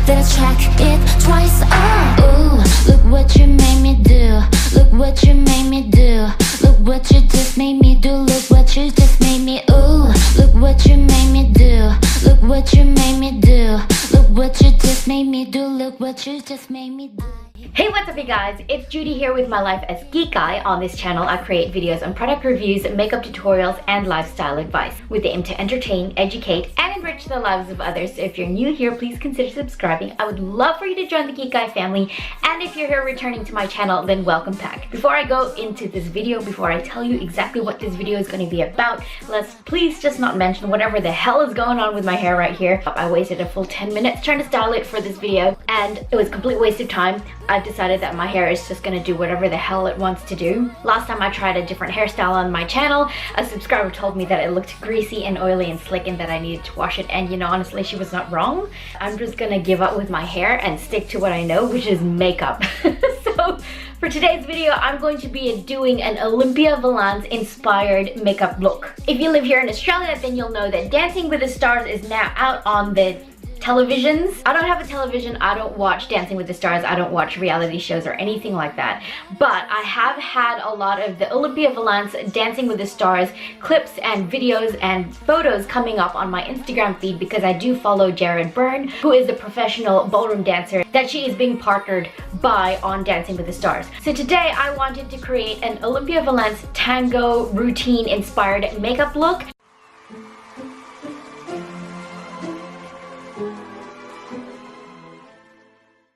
better check it twice. Oh, ooh, look what you made me do. Look what you made me do. Look what you just made me do. Look what you just made me. Ooh, look what you made me do. Look what you made me do. Look what you just made me do. Look what you just made me do. Hey, what's up you guys? It's Judie here with my Life as Kikay. On this channel, I create videos on product reviews, makeup tutorials, and lifestyle advice with the aim to entertain, educate, and enrich the lives of others. So if you're new here, please consider subscribing. I would love for you to join the Kikay family. And if you're here returning to my channel, then welcome back. Before I go into this video, before I tell you exactly what this video is going to be about, let's please just not mention whatever the hell is going on with my hair right here. I wasted a full 10 minutes trying to style it for this video, and it was a complete waste of time. I decided that my hair is just gonna do whatever the hell it wants to do. Last time I tried a different hairstyle on my channel, a subscriber told me that it looked greasy and oily and slick and that I needed to wash it, and you know, honestly, she was not wrong. I'm just gonna give up with my hair and stick to what I know, which is makeup. So for today's video, I'm going to be doing an Olympia Valance inspired makeup look. If you live here in Australia, then you'll know that Dancing with the Stars is now out on the televisions. I don't have a television, I don't watch Dancing with the Stars, I don't watch reality shows or anything like that, but I have had a lot of the Olympia Valance Dancing with the Stars clips and videos and photos coming up on my Instagram feed because I do follow Jarryd Burns, who is a professional ballroom dancer that she is being partnered by on Dancing with the Stars. So today I wanted to create an Olympia Valance Tango routine inspired makeup look.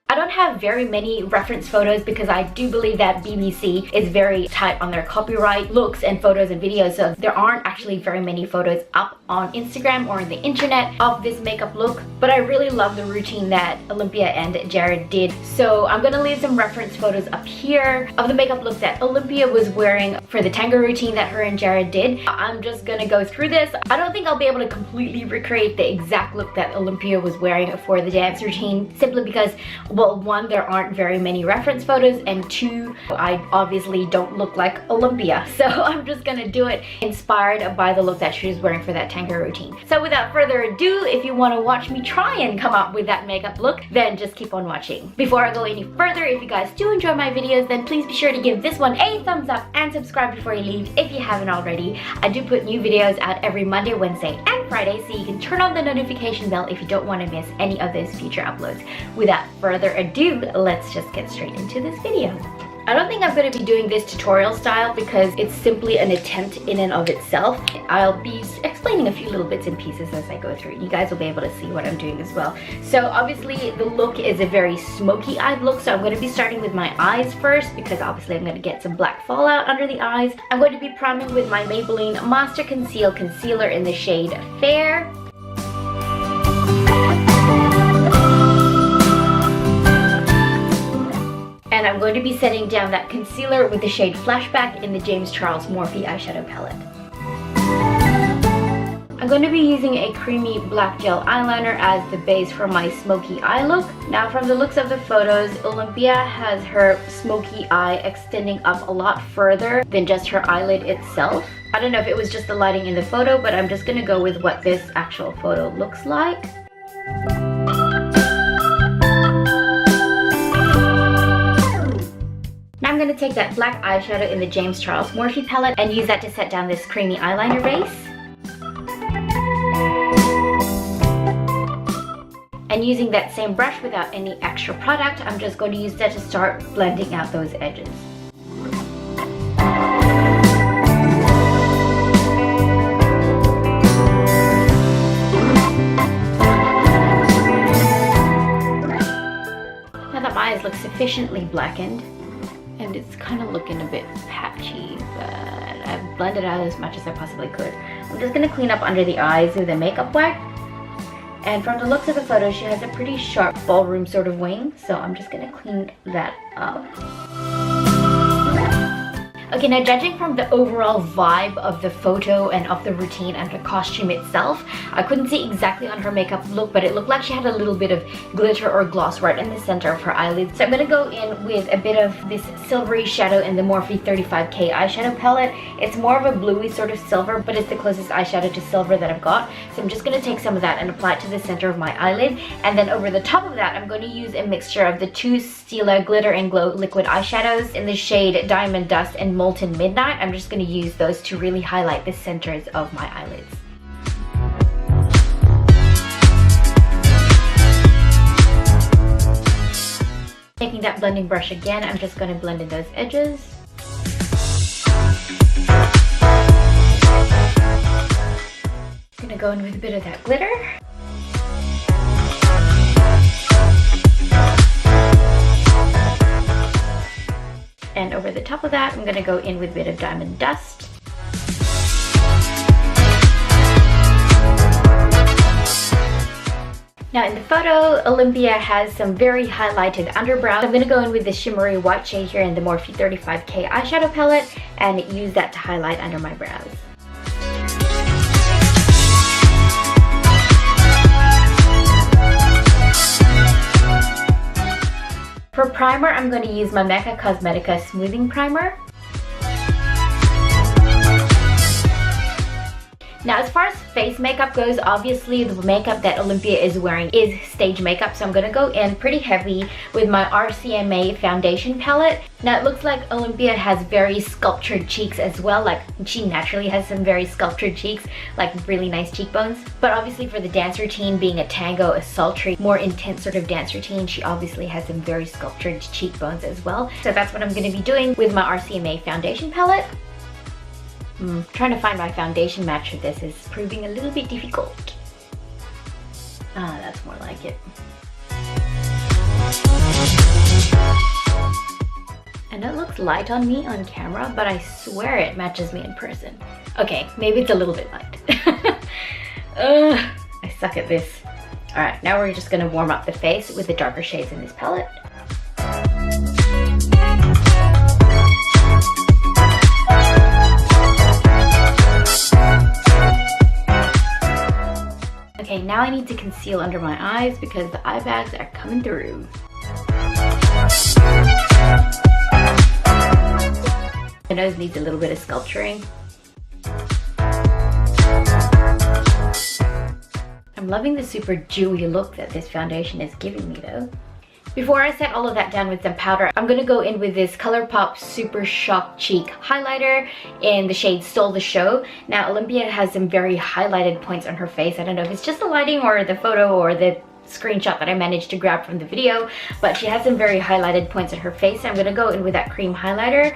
I don't have very many reference photos because I do believe that BBC is very tight on their copyright looks and photos and videos, so there aren't actually very many photos up on Instagram or on the internet of this makeup look, but I really love the routine that Olympia and Jarryd did. So I'm gonna leave some reference photos up here of the makeup look that Olympia was wearing for the tango routine that her and Jarryd did. I'm just gonna go through this. I don't think I'll be able to completely recreate the exact look that Olympia was wearing for the dance routine, simply because, well, one, there aren't very many reference photos, and two, I obviously don't look like Olympia. So I'm just gonna do it inspired by the look that she was wearing for that tango routine. So without further ado, if you want to watch me try and come up with that makeup look, then just keep on watching. Before I go any further, if you guys do enjoy my videos, then please be sure to give this one a thumbs up and subscribe before you leave if you haven't already. I do put new videos out every Monday, Wednesday, and Friday, so you can turn on the notification bell if you don't want to miss any of those future uploads. Without further ado, let's just get straight into this video. I don't think I'm going to be doing this tutorial style because it's simply an attempt in and of itself. I'll be explaining a few little bits and pieces as I go through. You guys will be able to see what I'm doing as well. So obviously the look is a very smoky eyed look, so I'm going to be starting with my eyes first because obviously I'm going to get some black fallout under the eyes. I'm going to be priming with my Maybelline Master Conceal Concealer in the shade Fair. And I'm going to be setting down that concealer with the shade Flashback in the James Charles Morphe eyeshadow palette. I'm going to be using a creamy black gel eyeliner as the base for my smoky eye look. Now from the looks of the photos, Olympia has her smoky eye extending up a lot further than just her eyelid itself. I don't know if it was just the lighting in the photo, but I'm just going to go with what this actual photo looks like. Now I'm going to take that black eyeshadow in the James Charles Morphe palette and use that to set down this creamy eyeliner base. And using that same brush without any extra product, I'm just going to use that to start blending out those edges. Now that my eyes look sufficiently blackened, and it's kind of looking a bit patchy, but I've blended out as much as I possibly could. I'm just going to clean up under the eyes with a makeup wipe. And from the looks of the photo, she has a pretty sharp ballroom sort of wing, so I'm just going to clean that up. Okay, now judging from the overall vibe of the photo and of the routine and the costume itself, I couldn't see exactly on her makeup look, but it looked like she had a little bit of glitter or gloss right in the center of her eyelids. So I'm gonna go in with a bit of this silvery shadow in the Morphe 35K eyeshadow palette. It's more of a bluey sort of silver, but it's the closest eyeshadow to silver that I've got. So I'm just gonna take some of that and apply it to the center of my eyelid. And then over the top of that, I'm going to use a mixture of the two Stila Glitter and Glow liquid eyeshadows in the shade Diamond Dust and Molten Midnight. I'm just going to use those to really highlight the centers of my eyelids. Taking that blending brush again, I'm just going to blend in those edges. I'm going to go in with a bit of that glitter. And over the top of that, I'm going to go in with a bit of Diamond Dust. Now in the photo, Olympia has some very highlighted underbrows. I'm going to go in with this shimmery white shade here in the Morphe 35K eyeshadow palette and use that to highlight under my brows. For primer, I'm going to use my Mecca Cosmetica Smoothing Primer. Now as far as face makeup goes, obviously the makeup that Olympia is wearing is stage makeup, so I'm going to go in pretty heavy with my RCMA foundation palette. Now it looks like Olympia has very sculptured cheeks as well, like she naturally has some very sculptured cheeks, like really nice cheekbones. But obviously for the dance routine, being a tango, a sultry, more intense sort of dance routine, she obviously has some very sculptured cheekbones as well. So that's what I'm going to be doing with my RCMA foundation palette. Trying to find my foundation match for this is proving a little bit difficult. Ah, that's more like it. And it looks light on me on camera, but I swear it matches me in person. Okay, maybe it's a little bit light. I suck at this. Alright, now we're just going to warm up the face with the darker shades in this palette. Okay, now I need to conceal under my eyes because the eye bags are coming through. My nose needs a little bit of sculpturing. I'm loving the super dewy look that this foundation is giving me though. Before I set all of that down with some powder, I'm going to go in with this ColourPop Super Shock Cheek highlighter in the shade Stole the Show. Now Olympia has some very highlighted points on her face. I don't know if it's just the lighting or the photo or the screenshot that I managed to grab from the video, but she has some very highlighted points on her face. I'm going to go in with that cream highlighter.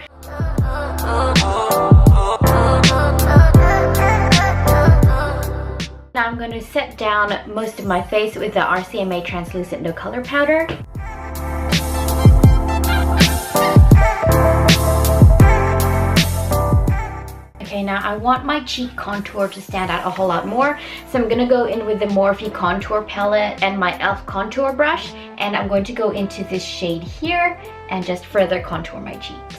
Now I'm going to set down most of my face with the RCMA Translucent No Color Powder. Okay, now I want my cheek contour to stand out a whole lot more, so I'm going to go in with the Morphe Contour Palette and my e.l.f. Contour Brush, and I'm going to go into this shade here and just further contour my cheeks.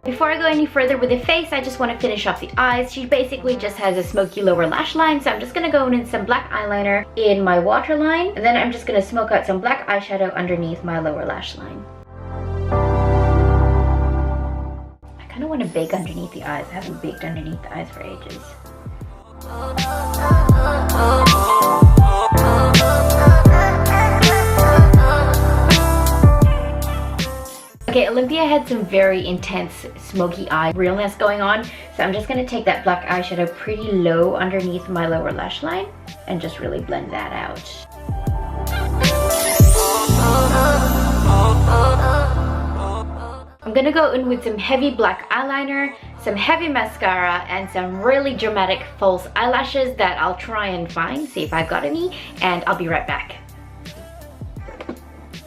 Before I go any further with the face, I just want to finish off the eyes. She basically just has a smoky lower lash line, so I'm just going to go in with some black eyeliner in my waterline, and then I'm just going to smoke out some black eyeshadow underneath my lower lash line. I kind of want to bake underneath the eyes. I haven't baked underneath the eyes for ages. Okay, Olympia had some very intense smoky eye realness going on, so I'm just going to take that black eyeshadow pretty low underneath my lower lash line and just really blend that out. I'm going to go in with some heavy black eyeliner, some heavy mascara, and some really dramatic false eyelashes that I'll try and find, see if I've got any, and I'll be right back.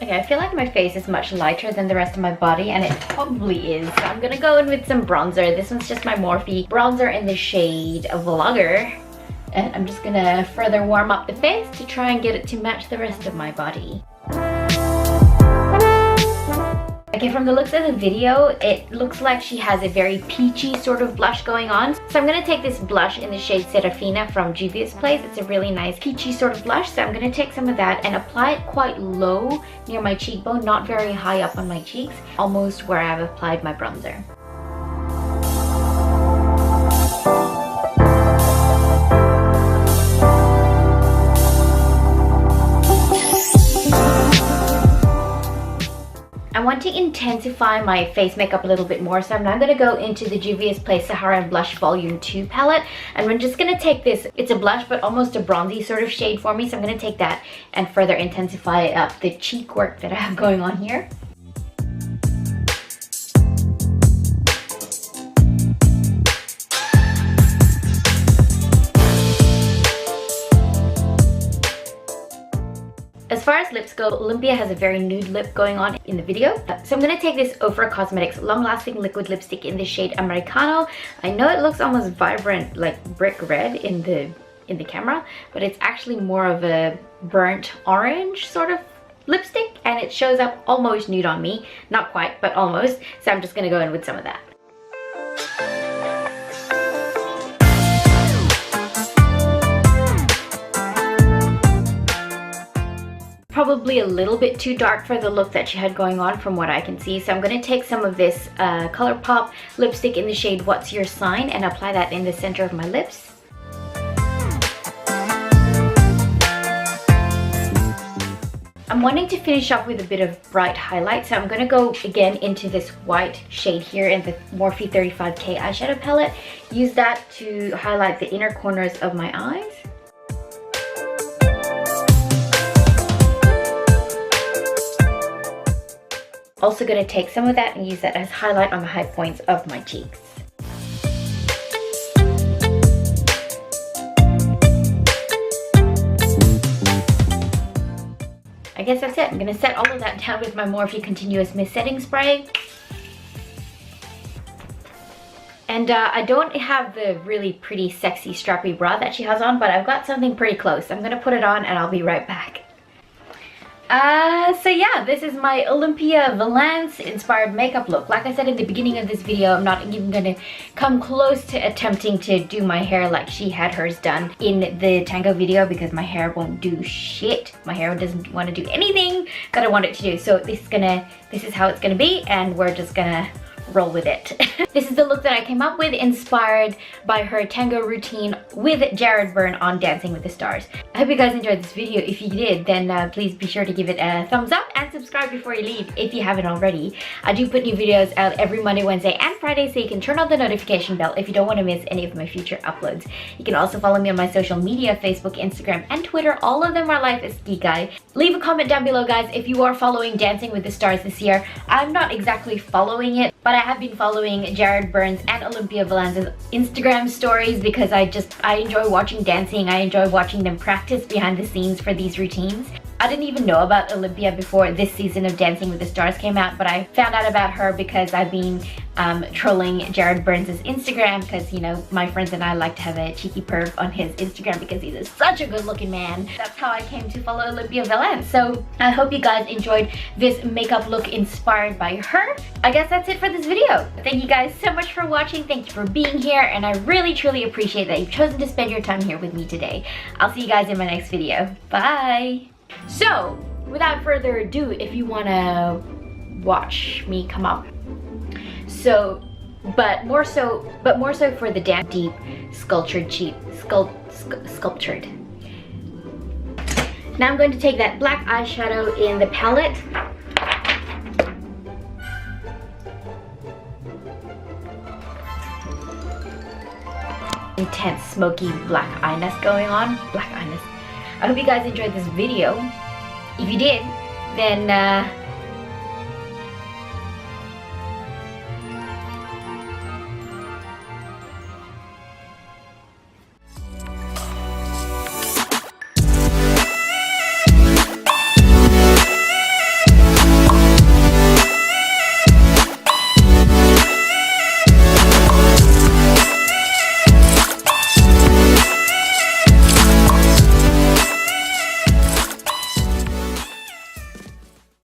Okay, I feel like my face is much lighter than the rest of my body, and it probably is. So I'm gonna go in with some bronzer. This one's just my Morphe bronzer in the shade Vlogger. And I'm just gonna further warm up the face to try and get it to match the rest of my body. Okay, from the looks of the video, it looks like she has a very peachy sort of blush going on. So I'm going to take this blush in the shade Serafina from Juvia's Place. It's a really nice peachy sort of blush. So I'm going to take some of that and apply it quite low near my cheekbone, not very high up on my cheeks, almost where I've applied my bronzer. I want to intensify my face makeup a little bit more, so I'm now going to go into the Juvia's Place Sahara Blush Volume 2 palette, and I'm just going to take this, it's a blush but almost a bronzy sort of shade for me, so I'm going to take that and further intensify up the cheek work that I have going on here. As far as lips go, Olympia has a very nude lip going on in the video. So I'm going to take this Ofra Cosmetics Long Lasting Liquid Lipstick in the shade Americano. I know it looks almost vibrant like brick red in the camera, but it's actually more of a burnt orange sort of lipstick, and it shows up almost nude on me. Not quite, but almost. So I'm just going to go in with some of that. Probably a little bit too dark for the look that she had going on from what I can see. So I'm going to take some of this ColourPop lipstick in the shade What's Your Sign and apply that in the center of my lips. I'm wanting to finish off with a bit of bright highlight, so I'm going to go again into this white shade here in the Morphe 35K eyeshadow palette. Use that to highlight the inner corners of my eyes. Also going to take some of that and use that as highlight on the high points of my cheeks. I guess that's it. I'm going to set all of that down with my Morphe Continuous Mist Setting Spray. And I don't have the really pretty sexy strappy bra that she has on, but I've got something pretty close. I'm going to put it on and I'll be right back. So yeah, this is my Olympia Valance inspired makeup look. Like I said in the beginning of this video, I'm not even gonna come close to attempting to do my hair like she had hers done in the Tango video, because my hair won't do shit. My hair doesn't want to do anything that I want it to do. So this is how it's gonna be, and we're just gonna roll with it. This is the look that I came up with, inspired by her tango routine with Jarryd Burns on Dancing with the Stars. I hope you guys enjoyed this video. If you did, then please be sure to give it a thumbs up and subscribe before you leave if you haven't already. I do put new videos out every Monday, Wednesday, and Friday, so you can turn on the notification bell if you don't want to miss any of my future uploads. You can also follow me on my social media, Facebook, Instagram, and Twitter. All of them are lifeaskikay. Leave a comment down below, guys, if you are following Dancing with the Stars this year. I'm not exactly following it, but I have been following Jarryd Burns and Olympia Valances Instagram stories because I enjoy watching dancing. I enjoy watching them practice behind the scenes for these routines. I didn't even know about Olympia before this season of Dancing with the Stars came out, but I found out about her because I've been trolling Jarryd Burns' Instagram, because, you know, my friends and I like to have a cheeky perv on his Instagram because he's such a good looking man. That's how I came to follow Olympia Valance. So I hope you guys enjoyed this makeup look inspired by her. I guess that's it for this video. Thank you guys so much for watching. Thank you for being here, and I really truly appreciate that you've chosen to spend your time here with me today. I'll see you guys in my next video. Bye! So, without further ado, if you want to watch me come up, but more so for the deep sculptured sculptured. Now I'm going to take that black eyeshadow in the palette. Intense smoky black eyeness going on. Black eyeness. I hope you guys enjoyed this video. If you did, then